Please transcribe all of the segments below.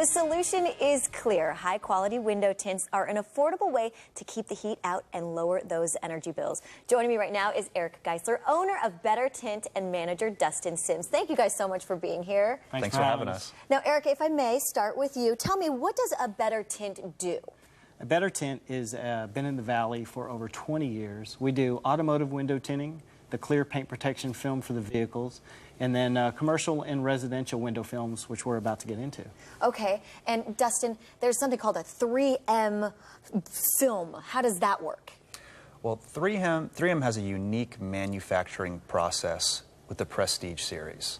The solution is clear. High-quality window tints are an affordable way to keep the heat out and lower those energy bills. Joining me right now is Eric Geisler, owner of Better Tint, and manager Dustin Sims. Thank you guys so much for being here. Thanks for having us. Now, Eric, if I may start with you, tell me, what does a Better Tint do? A Better Tint has been in the Valley for over 20 years. We do automotive window tinting, the clear paint protection film for the vehicles, and then commercial and residential window films, which we're about to get into. Okay, and Dustin, there's something called a 3M film. How does that work? Well, 3M has a unique manufacturing process with the Prestige series.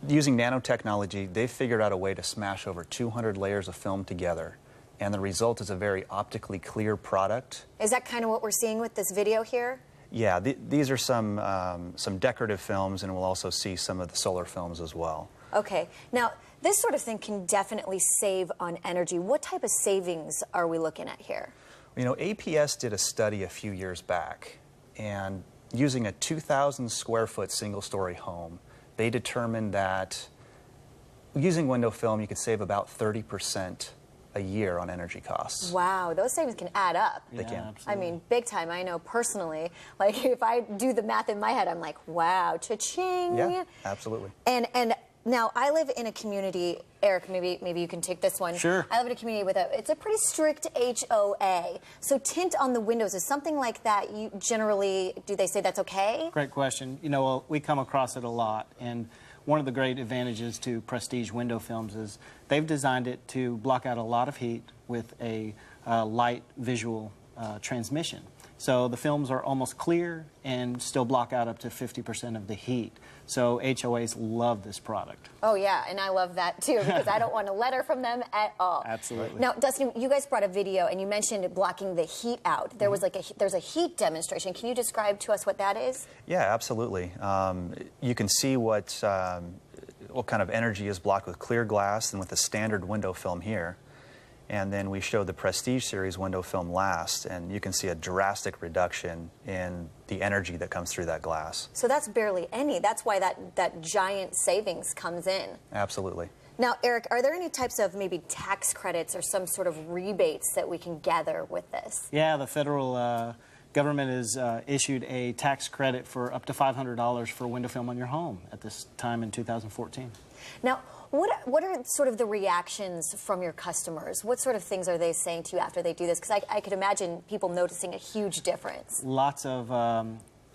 Using nanotechnology, they've figured out a way to smash over 200 layers of film together, and the result is a very optically clear product. Is that kind of what we're seeing with this video here? Yeah, these are some decorative films, and we'll also see some of the solar films as well. Okay, now this sort of thing can definitely save on energy. What type of savings are we looking at here? You know, APS did a study a few years back, and using a 2,000 square foot single-story home, they determined that using window film, you could save about 30% a year on energy costs. Wow, those savings can add up. They can. Absolutely. I mean, big time. I know personally, like if I do the math in my head, I'm like, wow, cha-ching. Yeah, absolutely. And now I live in a community, Eric, maybe you can take this one. Sure. I live in a community with it's a pretty strict HOA. So tint on the windows, is something like that, you generally, do they say that's okay? Great question. You know, we come across it a lot, and one of the great advantages to Prestige window films is they've designed it to block out a lot of heat with a light visual transmission. So the films are almost clear and still block out up to 50% of the heat. So HOAs love this product. Oh yeah, and I love that too, because I don't want a letter from them at all. Absolutely. Now, Dustin, you guys brought a video and you mentioned blocking the heat out. There was like there's a heat demonstration. Can you describe to us what that is? Yeah, absolutely. You can see what kind of energy is blocked with clear glass and with the standard window film here. And then we showed the Prestige series window film last, and you can see a drastic reduction in the energy that comes through that glass. So that's barely any. That's why that giant savings comes in. Absolutely. Now, Eric, are there any types of maybe tax credits or some sort of rebates that we can gather with this? Yeah, the federal government has issued a tax credit for up to $500 for window film on your home at this time in 2014. Now, what are sort of the reactions from your customers? What sort of things are they saying to you after they do this? Because I could imagine people noticing a huge difference. Lots of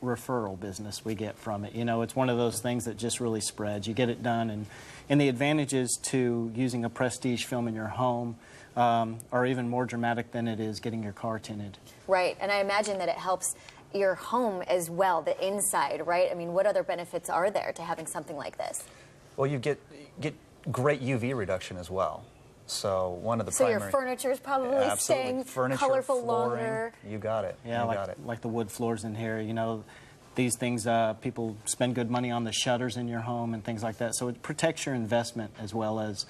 referral business we get from it. You know, it's one of those things that just really spreads. You get it done, and the advantages to using a Prestige film in your home are even more dramatic than it is getting your car tinted. Right, and I imagine that it helps your home as well, the inside, right? I mean, what other benefits are there to having something like this? Well, you get great UV reduction as well. So one of the primary... So your furniture is probably staying colorful longer. You got it. Yeah, like the wood floors in here. You know, these things, people spend good money on the shutters in your home and things like that. So it protects your investment as well as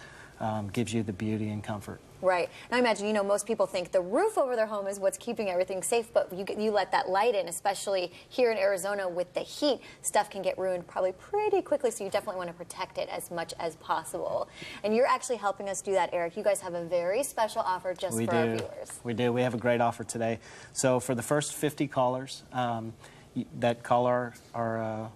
gives you the beauty and comfort. Right. Now, I imagine, you know, most people think the roof over their home is what's keeping everything safe, but you let that light in, especially here in Arizona with the heat, stuff can get ruined probably pretty quickly, so you definitely want to protect it as much as possible. And you're actually helping us do that, Eric. You guys have a very special offer just for our viewers. We do. We have a great offer today. So for the first 50 callers that call our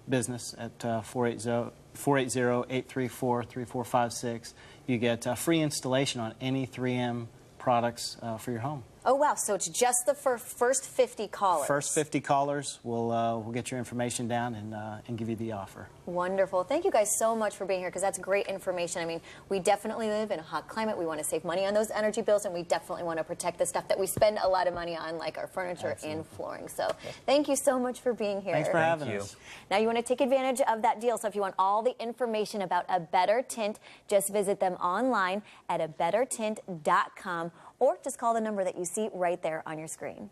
business at 480-834-3456, you get free installation on any 3M products for your home. Oh, wow. So it's just the first 50 callers. First 50 callers, we'll get your information down and give you the offer. Wonderful. Thank you guys so much for being here, because that's great information. I mean, we definitely live in a hot climate. We want to save money on those energy bills, and we definitely want to protect the stuff that we spend a lot of money on, like our furniture and flooring. So thank you so much for being here. Thanks for having us. Now, you want to take advantage of that deal. So if you want all the information about A Better Tint, just visit them online at abettertint.com, or just call the number that you see right there on your screen.